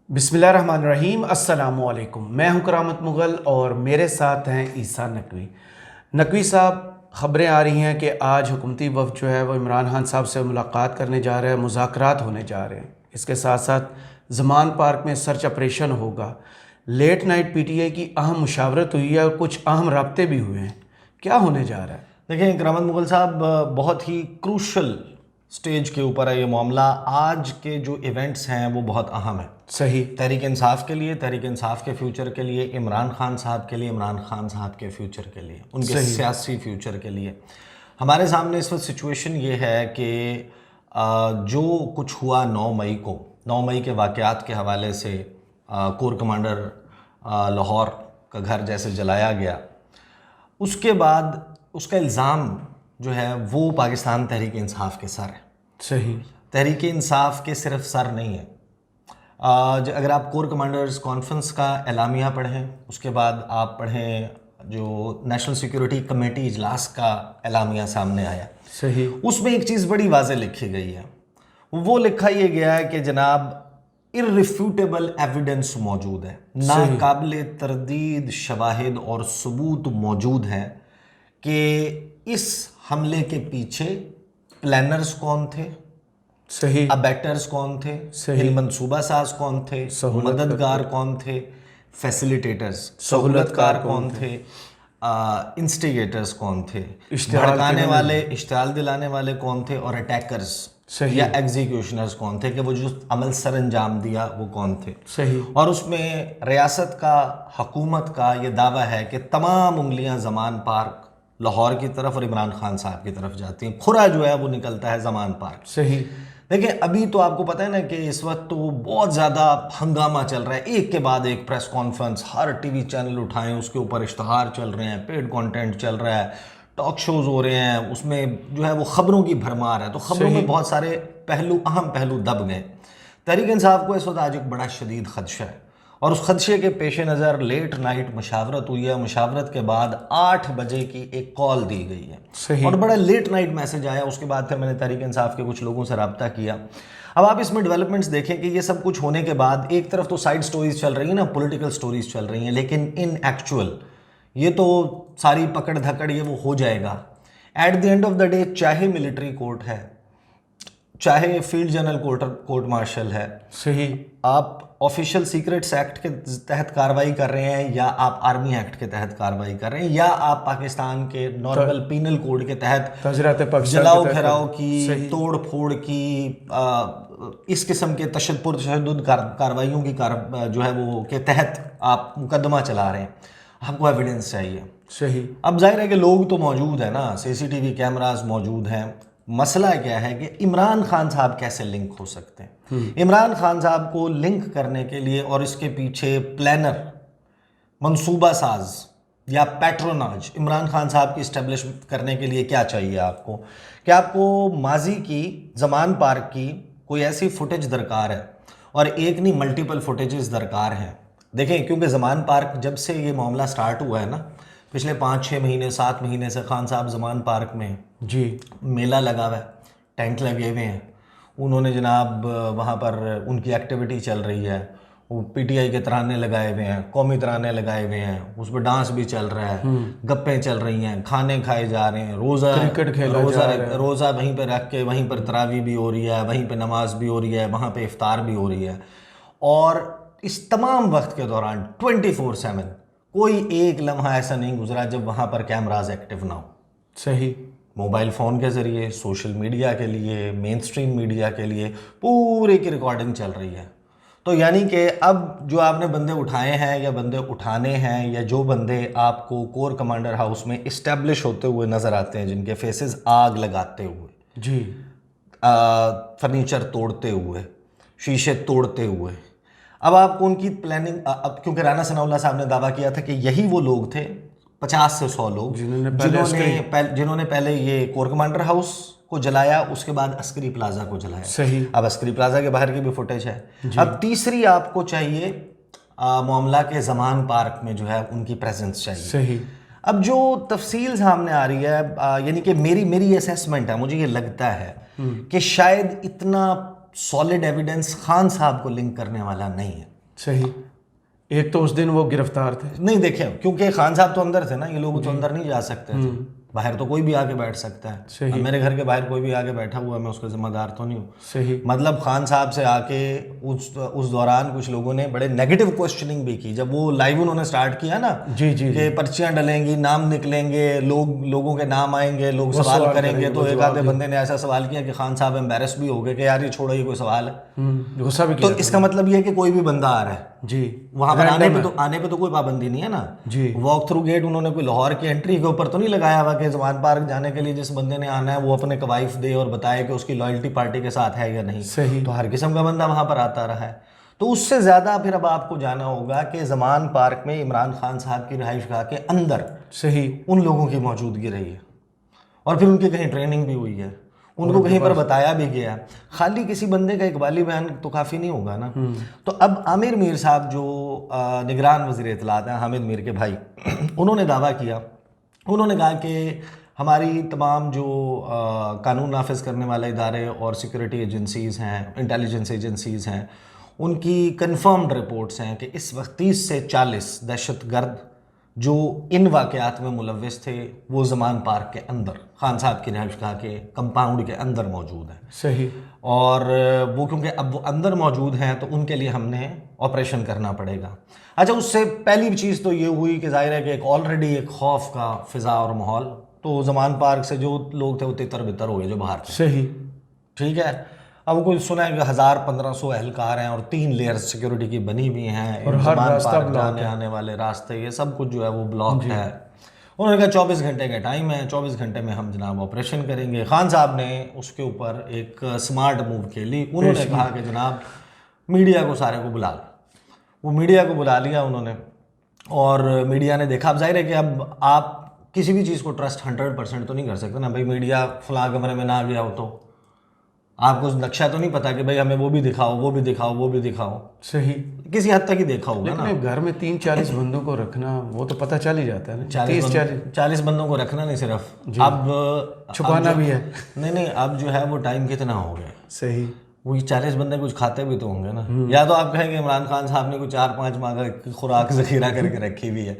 बिस्मिल्लाहिर्रहमानिर्रहीम, अस्सलामुअलैकुम। मैं हूं करामत मुग़ल और मेरे साथ हैं ईसा नकवी। नकवी साहब, ख़बरें आ रही हैं कि आज हुकूमती वफ़द जो है वो इमरान खान साहब से मुलाकात करने जा रहा है, मुज़ाकरात होने जा रहे हैं। इसके साथ साथ ज़मान पार्क में सर्च ऑपरेशन होगा। लेट नाइट पीटीआई की अहम मुशावरत हुई है और कुछ अहम राब्ते भी हुए हैं। क्या होने जा रहा है? देखें करामत मुग़ल साहब, बहुत ही क्रूशल स्टेज के ऊपर है ये मामला। आज के जो इवेंट्स हैं वो बहुत अहम है सही। तहरीक इंसाफ के लिए, तहरीक इंसाफ के फ्यूचर के लिए, इमरान खान साहब के लिए, इमरान खान साहब के फ्यूचर के लिए, उनके सियासी फ्यूचर के लिए। हमारे सामने इस वक्त सिचुएशन ये है कि जो कुछ हुआ 9 मई के वाक़यात के हवाले से कोर कमांडर लाहौर का घर जैसे जलाया गया, उसके बाद उसका इल्ज़ाम जो है वो पाकिस्तान तहरीक इंसाफ के सर है। सही। तहरीक इंसाफ के सिर्फ सर नहीं है। अगर आप कोर कमांडर्स कॉन्फ्रेंस का एलामिया पढ़ें, उसके बाद आप पढ़ें जो नेशनल सिक्योरिटी कमेटी इजलास का एलामिया सामने आया, सही। उसमें एक चीज़ बड़ी वाज़ेह लिखी गई है। वो लिखा ये गया है कि जनाब इर्रिफ्यूटेबल एविडेंस मौजूद है, नाकाबिले तरदीद शवाहिद और सबूत मौजूद हैं कि इस हमले के पीछे प्लानर्स कौन थे, सही। अबैटर्स कौन थे, सही। मनसूबा साज कौन थे, मददगार कौन थे, फैसिलिटेटर्स सहूलतकार कौन थे, इंस्टिगेटर्स कौन थे, भड़काने वाले, इश्तियाल दिलाने वाले कौन थे, और अटैकर्स या एग्जीक्यूशनर्स कौन थे, कि वो जो अमल सर अंजाम दिया वो कौन थे। सही। और उसमें रियासत का, हुकूमत का ये दावा है कि तमाम उंगलियां ज़मान पार्क लाहौर की तरफ और इमरान खान साहब की तरफ जाती हैं। खुरा जो है वो निकलता है ज़मान पार्क। सही। देखिए अभी तो आपको पता है ना कि इस वक्त तो बहुत ज़्यादा हंगामा चल रहा है, एक के बाद एक प्रेस कॉन्फ्रेंस, हर टीवी चैनल उठाएं उसके ऊपर इश्तहार चल रहे हैं, पेड कंटेंट चल रहा है, टॉक शोज़ हो रहे हैं, उसमें जो है वो ख़बरों की भरमार है। तो ख़बरों में बहुत सारे पहलू, अहम पहलू दब गए। तहरीक इंसाफ को इस वक्त आज एक बड़ा शदीद खदशा है और उस खदशे के पेश नज़र लेट नाइट मुशावरत हुई है। मुशावरत के बाद 8 बजे की एक कॉल दी गई है। सही। और बड़ा लेट नाइट मैसेज आया। उसके बाद फिर मैंने तहरीक इंसाफ के कुछ लोगों से रब्ता किया। अब आप इसमें डेवलपमेंट्स देखें कि ये सब कुछ होने के बाद एक तरफ तो साइड स्टोरीज चल रही हैं ना, पॉलिटिकल स्टोरीज चल रही हैं, लेकिन इन एक्चुअल ये तो सारी पकड़ धकड़ ये वो हो जाएगा at the end of the day. चाहे मिलिट्री कोर्ट है, चाहे फील्ड जनरल कोर्ट मार्शल है, सही, आप ऑफिशियल सीक्रेट्स एक्ट के तहत कार्रवाई कर रहे हैं या आप आर्मी एक्ट के तहत कार्रवाई कर रहे हैं या आप पाकिस्तान के नॉर्मल पीनल कोड के तहत जलाओ घेराव की, तोड़ फोड़ की, इस किस्म के तशद्दुद कार्रवाइयों की जो है वो के तहत आप मुकदमा चला रहे हैं, आपको एविडेंस चाहिए। सही। अब जाहिर है कि लोग तो मौजूद है ना, सीसीटीवी कैमरास मौजूद हैं। मसला क्या है कि इमरान खान साहब कैसे लिंक हो सकते हैं। इमरान खान साहब को लिंक करने के लिए और इसके पीछे प्लानर, मंसूबा साज या पैट्रोनाज इमरान खान साहब की इस्टेब्लिश करने के लिए क्या चाहिए आपको, कि आपको माजी की ज़मान पार्क की कोई ऐसी फुटेज दरकार है, और एक नहीं मल्टीपल फुटेजेस दरकार हैं। देखें, क्योंकि ज़मान पार्क जब से ये मामला स्टार्ट हुआ है ना, पिछले 5-6 महीने 7 महीने से खान साहब ज़मान पार्क में जी मेला लगा हुआ है, टेंट लगे हुए हैं, उन्होंने जनाब वहाँ पर उनकी एक्टिविटी चल रही है, वो पीटीआई के तराने लगाए हुए हैं, कौमी तराने लगाए हुए हैं, उस पर डांस भी चल रहा है, गप्पें चल रही हैं, खाने खाए जा रहे हैं, रोज़ा वहीं पर रख के वहीं पर तरावी भी हो रही है, वहीं पर नमाज भी हो रही है, वहाँ पर इफ्तार भी हो रही है। और इस तमाम वक्त के दौरान 24/7 कोई एक लम्हा ऐसा नहीं गुजरा जब वहाँ पर कैमराज एक्टिव ना हो। सही। मोबाइल फ़ोन के ज़रिए, सोशल मीडिया के लिए, मेन स्ट्रीम मीडिया के लिए पूरे की रिकॉर्डिंग चल रही है। तो यानी कि अब जो आपने बंदे उठाए हैं या बंदे उठाने हैं, या जो बंदे आपको कोर कमांडर हाउस में इस्टेब्लिश होते हुए नज़र आते हैं, जिनके फेसेस आग लगाते हुए, जी, फर्नीचर तोड़ते हुए, शीशे तोड़ते हुए, अब आपको उनकी प्लानिंग, अब क्योंकि राना सनाउल्लाह साहब ने दावा किया था कि यही वो लोग थे 50 से 100 लोग जिन्होंने पहले ये कोर कमांडर हाउस को जलाया, उसके बाद अस्करी प्लाजा को जलाया। सही। अब अस्करी प्लाजा के बाहर की भी फुटेज है। अब तीसरी आपको चाहिए मामला के ज़मान पार्क में जो है उनकी प्रेजेंस चाहिए। सही। अब जो तफसील सामने आ रही है, यानी कि मेरी असेसमेंट है, मुझे ये लगता है कि शायद इतना सॉलिड एविडेंस खान साहब को लिंक करने वाला नहीं है। सही। एक तो उस दिन वो गिरफ्तार थे। नहीं देखे, क्योंकि खान साहब तो अंदर थे ना, ये लोग तो अंदर नहीं जा सकते थे, बाहर तो कोई भी आके बैठ सकता है। सही। अब मेरे घर के बाहर कोई भी आके बैठा हुआ है, मैं उसका जिम्मेदार तो नहीं हूँ। सही। मतलब खान साहब से आके उस दौरान कुछ लोगों ने बड़े नेगेटिव क्वेश्चनिंग भी की। जब वो लाइव उन्होंने स्टार्ट किया ना जी जी कि पर्चियां डलेंगी, नाम निकलेंगे, लोगों के नाम आएंगे, लोग सवाल करेंगे, तो एक आधे बंदे ने ऐसा सवाल किया कि खान साहब एम्बेरस भी हो गए कि यार ये छोड़ो, ये कोई सवाल है। गुस्सा भी तो किया इसका मतलब ये है कि कोई भी बंदा आ रहा है जी, वहां पर, आने पे तो कोई पाबंदी नहीं है ना जी। वॉक थ्रू गेट उन्होंने कोई लाहौर की एंट्री के ऊपर तो नहीं लगाया हुआ कि जमान पार्क जाने के लिए जिस बंदे ने आना है वो अपने कवाइफ दे और बताए कि उसकी लॉयल्टी पार्टी के साथ है या नहीं। सही। तो हर किस्म का बंदा वहां पर आता रहा है। तो उससे ज्यादा फिर अब आपको जाना होगा कि जमान पार्क में इमरान खान साहब की रिहाइश गाह के अंदर सही उन लोगों की मौजूदगी रही है और फिर उनकी कहीं ट्रेनिंग भी हुई है, उनको कहीं पर बताया भी गया है। खाली किसी बंदे का इकबाली बयान तो काफ़ी नहीं होगा ना। तो अब आमिर मीर साहब जो निगरान वज़ीर इत्तलात हैं, हामिद मीर के भाई, उन्होंने दावा किया, उन्होंने कहा कि हमारी तमाम जो कानून नाफिज करने वाले इदारे और सिक्योरिटी एजेंसीज़ हैं, इंटेलिजेंस एजेंसीज़ हैं, उनकी कन्फर्म्ड रिपोर्ट्स हैं कि इस वक्त 30 से 40 दहशतगर्द जो इन वाक़यात में मुलव्विस थे वो ज़मान पार्क के अंदर खान साहब की रिहाइशगाह के कंपाउंड के अंदर मौजूद हैं। सही। और वो क्योंकि अब वो अंदर मौजूद हैं तो उनके लिए हमने ऑपरेशन करना पड़ेगा। अच्छा, उससे पहली चीज़ तो ये हुई कि जाहिर है कि एक ऑलरेडी एक खौफ का फ़िज़ा और माहौल, तो ज़मान पार्क से जो लोग थे वो तितर बितर हो गए जो बाहर थे। सही। ठीक है। अब कोई सुना है कि 1000-1500 एहलकार हैं और 3 लेयर्स सिक्योरिटी की बनी हुई हैं और हर रास्ता ब्लॉक है, आने वाले रास्ते, ये सब कुछ जो है वो ब्लॉक है। उन्होंने कहा 24 घंटे का टाइम है, 24 घंटे में हम जनाब ऑपरेशन करेंगे। खान साहब ने उसके ऊपर एक स्मार्ट मूव खेली, उन्होंने कहा कि जनाब मीडिया को सारे को बुला लो। वो मीडिया को बुला लिया उन्होंने और मीडिया ने देखा। अब जाहिर है कि अब आप किसी भी चीज़ को ट्रस्ट 100% तो नहीं कर सकते ना भाई। मीडिया फलां कमरे में ना गया हो तो आपको नक्शा तो नहीं पता कि भाई हमें वो भी दिखाओ, वो भी दिखाओ, वो भी दिखाओ। सही। किसी हद तक ही देखा होगा ना। लेकिन घर में 30-40 बंदों को रखना वो तो पता चल ही जाता है ना। 40 बंदों को रखना नहीं, सिर्फ अब छुपाना भी है। नहीं, अब जो है वो टाइम कितना हो गया। सही। वो 40 बंदे कुछ खाते भी तो होंगे ना। या तो आप कहेंगे इमरान खान साहब ने कुछ 4-5 माह का खुराक जखीरा करके रखी हुई है,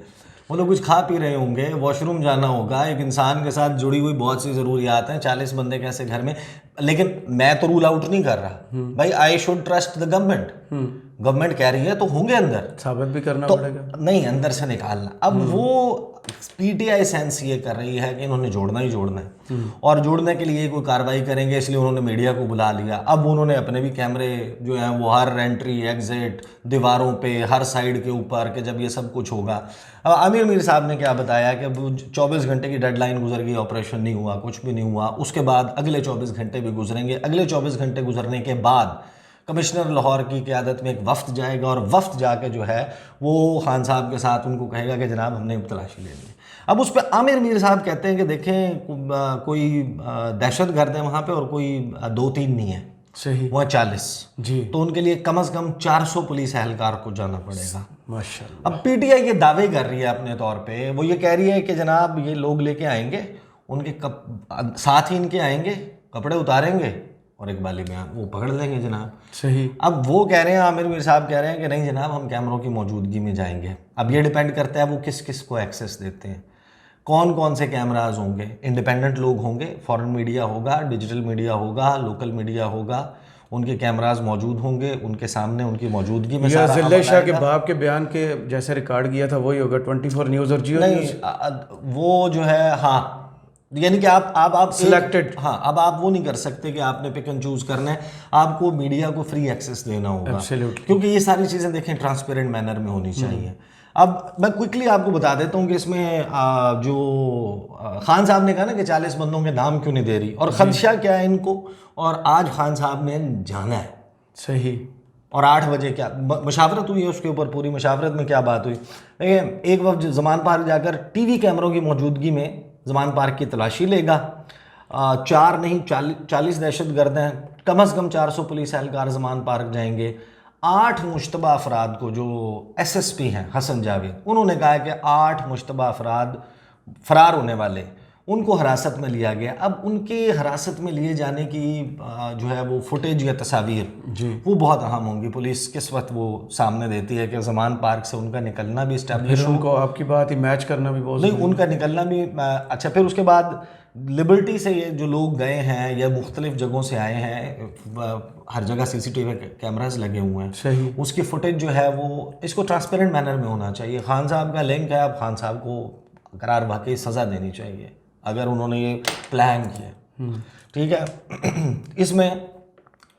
वो लोग कुछ खा पी रहे होंगे, वॉशरूम जाना होगा। एक इंसान के साथ जुड़ी हुई बहुत सी ज़रूरियात हैं, 40 बंदे कैसे घर में। लेकिन मैं तो रूल आउट नहीं कर रहा भाई, I should trust the government. Government कह रही है तो होंगे अंदर, साबित भी करना तो पड़ेगा। नहीं, अंदर से निकालना। अब वो पीटीआई सेंस ये कर रही है कि इन्होंने जोड़ना ही जोड़ना है और जोड़ने के लिए कोई कार्रवाई करेंगे, इसलिए उन्होंने मीडिया को बुला लिया। अब उन्होंने अपने भी कैमरे जो हैं वो हर एंट्री एग्जिट, दीवारों पे, हर साइड के ऊपर, कि जब ये सब कुछ होगा। अब आमिर मीर साहब ने क्या बताया कि अब 24 घंटे की डेडलाइन गुजर गई, ऑपरेशन नहीं हुआ, कुछ भी नहीं हुआ। उसके बाद अगले 24 घंटे भी गुजरेंगे। अगले 24 घंटे गुजरने के बाद कमिश्नर लाहौर की क़यादत में एक वफ्द जाएगा और वफ्द जाके जो है वो खान साहब के साथ उनको कहेगा कि जनाब हमने तलाशी ले ली। अब उस पर आमिर मीर साहब कहते हैं कि देखें कोई दहशत गर्द है वहाँ पे और कोई 2-3 नहीं है। सही। वहाँ 40 जी। तो उनके लिए कम से कम 400 पुलिस एहलकार को जाना पड़ेगा। माशाल्लाह। अब पीटीआई ये दावे कर रही है अपने तौर पे, वो ये कह रही है कि जनाब ये लोग लेके आएंगे, उनके साथ ही इनके आएंगे, कपड़े उतारेंगे और इकबाली बयान वो पकड़ लेंगे जनाब। सही। अब वो कह रहे हैं, आमिर मीर साहब कह रहे हैं कि नहीं जनाब हम कैमरों की मौजूदगी में जाएंगे। अब ये डिपेंड करता है वो किस किस को एक्सेस देते हैं, कौन कौन से कैमराज होंगे। इंडिपेंडेंट लोग होंगे, फॉरेन मीडिया होगा, डिजिटल मीडिया होगा, लोकल मीडिया होगा, उनके कैमराज मौजूद होंगे, उनके सामने उनकी मौजूदगी में सारा जिल्ला शाह के बाप के बयान के जैसे रिकॉर्ड किया था वही होगा 24 न्यूज़ और जियो नहीं न्यूज़। वो जो है, हाँ, यानी कि आप सिलेक्टेड। हाँ, अब आप वो नहीं कर सकते कि आपने पिक एंड चूज करना है, आपको मीडिया को फ्री एक्सेस देना होगा। Absolutely। क्योंकि ये सारी चीज़ें देखें ट्रांसपेरेंट मैनर में होनी चाहिए। अब मैं क्विकली आपको बता देता हूँ कि इसमें जो खान साहब ने कहा ना कि 40 बंदों के नाम क्यों नहीं दे रही और खदशा क्या है इनको, और आज खान साहब ने जाना है। सही। और 8 बजे क्या मुशावरत हुई है उसके ऊपर, पूरी मुशावरत में क्या बात हुई। देखिए, एक वक्त ज़मान पार्क जाकर टीवी कैमरों की मौजूदगी में ज़मान पार्क की तलाशी लेगा। 4 नहीं 40 दहशत गर्द हैं, कम से कम 400 पुलिस एहलकार ज़मान पार्क जाएंगे। 8 मुश्तबा अफराद को, जो SSP हैं हसन जावेद, उन्होंने कहा है कि 8 मुश्तबा अफराद फरार होने वाले, उनको हिरासत में लिया गया। अब उनके हिरासत में लिए जाने की जो है वो फुटेज या तस्वीर जी वो बहुत अहम होंगी। पुलिस किस वक्त वो सामने देती है कि ज़मान पार्क से उनका निकलना भी इस्टेब्लिश फिर उनको आपकी बात ही मैच करना भी बहुत नहीं, उनका निकलना भी अच्छा। फिर उसके बाद लिबर्टी से ये जो लोग गए हैं या मुख्तलिफ जगहों से आए हैं, हर जगह सीसीटीवी कैमरास लगे हुए हैं, सही उसकी फुटेज जो है वो इसको ट्रांसपेरेंट मैनर में होना चाहिए। खान साहब का लिंक है, अब खान साहब को करार वाकई सज़ा देनी चाहिए अगर उन्होंने ये प्लान किया। ठीक है। इसमें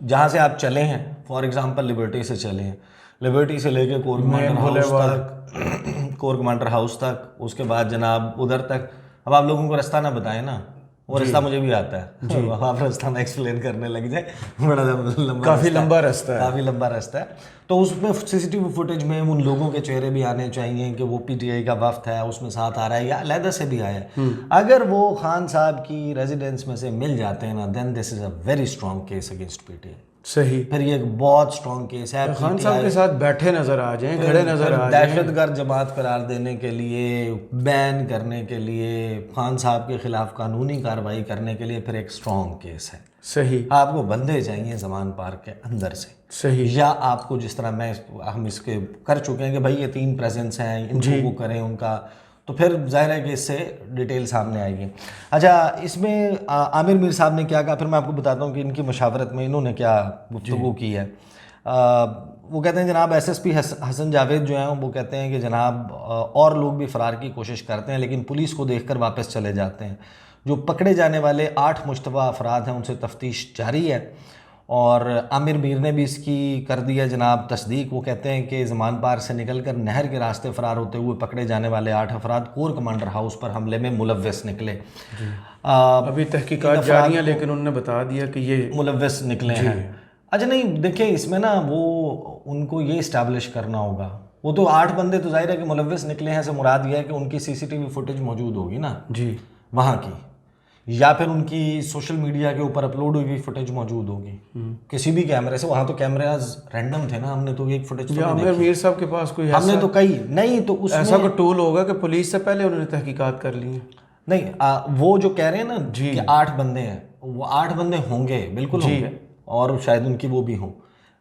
जहाँ से आप चले हैं, फॉर एग्जांपल लिबर्टी से चले हैं, लिबर्टी से लेके कोर कमांडर हाउस तक, कोर कमांडर हाउस तक, उसके बाद जनाब उधर तक। अब आप लोगों को रास्ता ना बताएं ना, वो रास्ता मुझे भी आता है जी। अब आप रास्ता ना एक्सप्लेन करने लग जाए, बड़ा लंबा, काफ़ी लंबा रास्ता है, काफ़ी लंबा रास्ता है। तो उसमें सीसीटीवी फुटेज में उन लोगों के चेहरे भी आने चाहिए कि वो पीटीआई का वफ्द है उसमें साथ आ रहा है या अलहदा से भी आया है। अगर वो खान साहब की रेजिडेंस में से मिल जाते हैं ना, then this is a very strong case against PTI. सही, फिर ये एक बहुत स्ट्रॉन्ग केस है। खान साहब के साथ बैठे नजर आ जाएं, खड़े नजर आ जाएं, दहशतगर्द जमात करार देने के लिए, बैन करने के लिए, खान साहब के खिलाफ कानूनी कार्रवाई करने के लिए फिर एक स्ट्रॉन्ग केस है। सही, आपको बंदे चाहिए ज़मान पार्क के अंदर से। सही, या आपको जिस तरह हम इसके कर चुके हैं कि भाई ये 3 प्रेजेंस हैं, इनको वो करें उनका, तो फिर जाहिर है कि इससे डिटेल सामने आएगी। अच्छा, इसमें आमिर मीर साहब ने क्या कहा, फिर मैं आपको बताता हूँ कि इनकी मशावरत में इन्होंने क्या गुफ्तगू की है। वो कहते हैं जनाब एसएसपी हसन जावेद जो हैं वो कहते हैं कि जनाब और लोग भी फ़रार की कोशिश करते हैं लेकिन पुलिस को देखकर वापस चले जाते हैं। जो पकड़े जाने वाले 8 मुश्तबा अफराद हैं उनसे तफ्तीश जारी है और आमिर मीर ने भी इसकी कर दिया जनाब तस्दीक। वो कहते हैं कि ज़मान पार से निकलकर नहर के रास्ते फ़रार होते हुए पकड़े जाने वाले 8 अफराद कोर कमांडर हाउस पर हमले में मुलव्वस निकले। अभी तहकीकात जारी है लेकिन उन्होंने बता दिया कि ये मुलव्वस निकले हैं। अच्छा, नहीं देखिए इसमें ना वो उनको ये इस्टेब्लिश करना होगा, वो तो 8 बंदे तो जाहिर है कि मुलव्वस निकले हैं से मुराद ये है कि उनकी सीसीटीवी फुटेज मौजूद होगी ना जी वहाँ की, या फिर उनकी सोशल मीडिया के ऊपर अपलोड हुई हुई फुटेज मौजूद होगी किसी भी कैमरे से। वहाँ तो कैमराज रैंडम थे ना, हमने तो एक फुटेज तो आमिर मीर साहब के पास कोई हमने तो कई नहीं, तो उसमें ऐसा कोई टूल होगा कि पुलिस से पहले उन्होंने तहकीकात कर ली है? नहीं, वो जो कह रहे हैं ना जी कि 8 बंदे हैं, वो 8 बंदे होंगे, बिल्कुल होंगे, और शायद उनकी वो भी हों,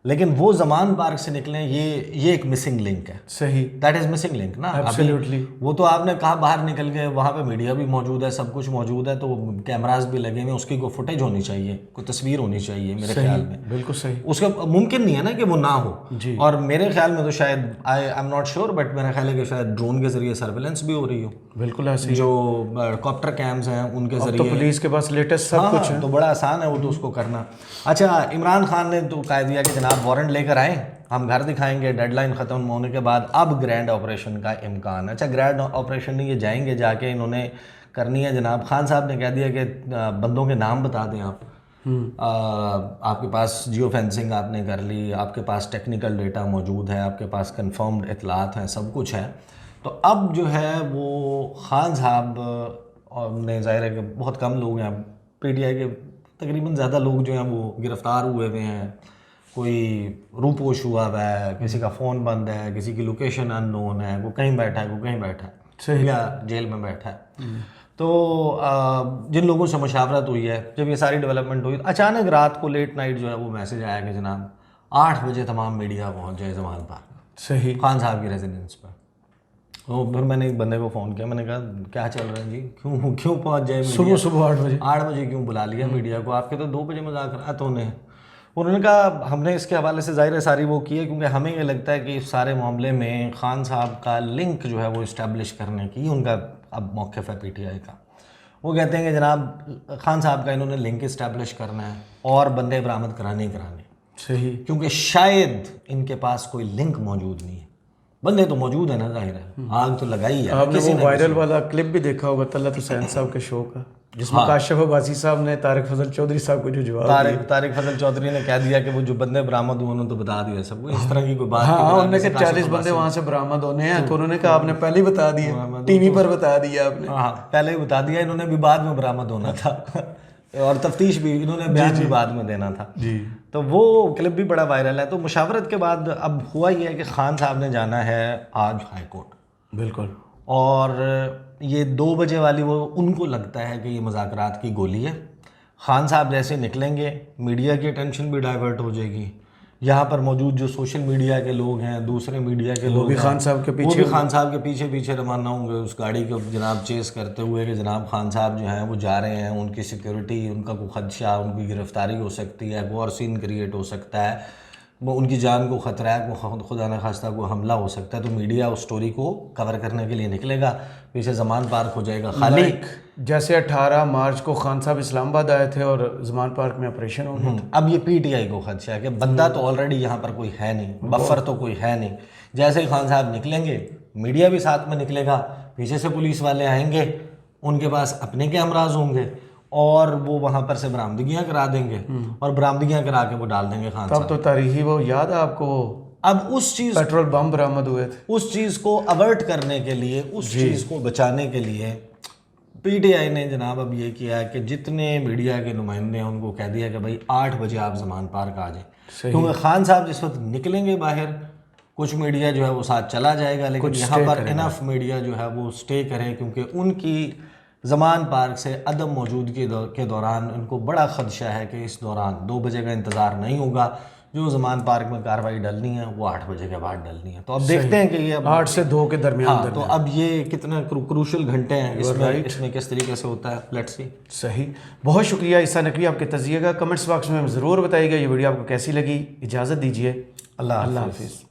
लेकिन वो ज़मान पार्क से निकले, ये एक मिसिंग लिंक है। सही, दैट इज मिसिंग लिंक ना। एब्सोल्युटली। वो तो आपने कहा बाहर निकल गए, वहाँ पे मीडिया भी मौजूद है, सब कुछ मौजूद है, तो कैमरास भी लगे हुए, उसकी कोई फुटेज होनी चाहिए, कोई तस्वीर होनी चाहिए मेरे ख्याल में। बिल्कुल सही। उसका मुमकिन नहीं है ना कि वो ना हो जी। और मेरे ख्याल में तो शायद I am not sure, but मेरा ख्याल है कि शायद ड्रोन के जरिए सर्वेलेंस भी हो रही हो। बिल्कुल ऐसे, जो कॉप्टर कैम्स हैं उनके तो जरिए पुलिस के पास लेटेस्ट सब कुछ है, तो बड़ा आसान है वो तो उसको करना। अच्छा, इमरान खान ने तो कह दिया कि जनाब वारंट लेकर आए, हम घर दिखाएंगे, डेडलाइन ख़त्म होने के बाद अब ग्रैंड ऑपरेशन का इम्कान। अच्छा, ग्रैंड ऑपरेशन नहीं, ये जाएंगे, जाके इन्होंने करनी है जनाब। खान साहब ने कह दिया कि बंदों के नाम बता दें आप, आपके पास जियो फेंसिंग आपने कर ली, आपके पास टेक्निकल डेटा मौजूद है, आपके पास कंफर्म्ड इतलात हैं, सब कुछ है। तो अब जो है वो खान साहब और ने ज़ाहिर है कि बहुत कम लोग हैं, पीटीआई के तकरीबन ज़्यादा लोग जो हैं वो गिरफ़्तार हुए हुए हैं, कोई रूपोश हुआ हुआ है, किसी का फ़ोन बंद है, किसी की लोकेशन अननोन है, वो कहीं बैठा है, वो कहीं बैठा है, या जेल में बैठा है। तो जिन लोगों से मुशावरत हुई है, जब ये सारी डेवलपमेंट हुई, अचानक रात को लेट नाइट जो है वो मैसेज आया कि जनाब 8 बजे तमाम मीडिया पहुंच जाए ज़मान पार्क, सही, खान साहब की रेजिडेंस पर। तो फिर मैंने एक बंदे को फ़ोन किया, मैंने कहा क्या चल रहा है जी, क्यों पहुंच जाए मीडिया? सुबह 8 बजे क्यों बुला लिया मीडिया को? आपके तो 2 बजे मुज़ाकरात होने हैं। उन्होंने कहा हमने इसके हवाले से ज़ाहिर है सारी वो की है क्योंकि हमें ये लगता है कि इस सारे मामले में खान साहब का लिंक जो है वो इस्टेब्लिश करने की उनका अब मौक़िफ़ है पीटीआई का। वो कहते हैं कि जनाब खान साहब का इन्होंने लिंक इस्टेब्लिश करना है और बंदे बरामद कराने ही कराने। सही, क्योंकि शायद इनके पास कोई लिंक मौजूद नहीं है, बंदे तो मौजूद है ना, जाहिर है आग तो लगाई है। आपने वो वायरल वाला क्लिप भी देखा होगा तलत हुसैन साहब के शो का, जिसमें काशिफ अब्बासी साहब ने तारिक फजल चौधरी साहब को जो जवाब तारिक फजल चौधरी ने कह दिया कि वो जो बंदे बरामद हुए उन्होंने तो बता दिया सबको, इस तरह की कोई बात हाँ, उन्होंने कहा 40 बंदे वहाँ से बरामद होने हैं, तो उन्होंने कहा आपने पहले ही बता दिया, टीवी पर बता दिया आपने। हाँ, पहले ही बता दिया, इन्होंने भी बाद में बरामद होना था और तफ्तीश भी इन्होंने बयान भी बाद में देना था जी। तो वो क्लिप भी बड़ा वायरल है। तो मुशावरत के बाद अब हुआ ये है कि खान साहब ने जाना है आज हाई कोर्ट। बिल्कुल। और ये 2 बजे वाली वो उनको लगता है कि ये मुज़ाकरात की गोली है। खान साहब जैसे निकलेंगे मीडिया की अटेंशन भी डाइवर्ट हो जाएगी। यहाँ पर मौजूद जो सोशल मीडिया के लोग हैं, दूसरे मीडिया के लोग भी हैं, खान साहब के वो पीछे भी खान साहब के पीछे पीछे रवाना होंगे उस गाड़ी को जनाब चेस करते हुए कि जनाब खान साहब जो हैं वो जा रहे हैं, उनकी सिक्योरिटी, उनका कोई खदशा, उनकी गिरफ्तारी हो सकती है, वॉर सीन क्रिएट हो सकता है, वो उनकी जान को ख़तरा है, वो खुदा न खास्ता को हमला हो सकता है। तो मीडिया उस स्टोरी को कवर करने के लिए निकलेगा, पीछे ज़मान पार्क हो जाएगा खाली। जैसे 18 मार्च को खान साहब इस्लामाबाद आए थे और ज़मान पार्क में ऑपरेशन हो गया। अब ये पीटीआई को खदशा है कि बंदा तो ऑलरेडी यहाँ पर कोई है नहीं, बफर तो कोई है नहीं। जैसे ही खान साहब निकलेंगे मीडिया भी साथ में निकलेगा, पीछे से पुलिस वाले आएंगे, उनके पास अपने कैमराज होंगे और वो वहाँ पर से बरामदगियाँ करा देंगे और बरामदगियाँ करा के वो डाल देंगे खान साहब। तब तो तारीखी वो याद है आपको, अब उस चीज़ पेट्रोल बम बरामद हुए थे, उस चीज़ को अवर्ट करने के लिए, उस चीज़ को बचाने के लिए पीटीआई ने जनाब अब ये किया है कि जितने मीडिया के नुमाइंदे हैं उनको कह दिया कि भाई 8 बजे आप ज़मान पार्क आ जाएं, क्योंकि खान साहब जिस वक्त निकलेंगे बाहर कुछ मीडिया जो है वो साथ चला जाएगा, लेकिन यहाँ पर इनफ मीडिया जो है वो स्टे करे, क्योंकि उनकी ज़मान पार्क से अदम मौजूदगी के दौरान उनको बड़ा ख़दशा है कि इस दौरान 2 बजे का इंतज़ार नहीं होगा। जो ज़मान पार्क में कार्रवाई डलनी है वो 8 बजे के बाद डलनी है। तो अब देखते हैं कि ये अब 8 से 2 के दरमियान। तो अब ये कितना क्रूशल घंटे हैं, इसमें किस तरीके से होता है, लेट्स सी। सही, बहुत शुक्रिया ईसा नकवी आपके तजिए का। कमेंट्स बॉक्स में ज़रूर बताइएगा ये वीडियो आपको कैसी लगी। इजाज़त दीजिए, अल्लाह हाफिज़।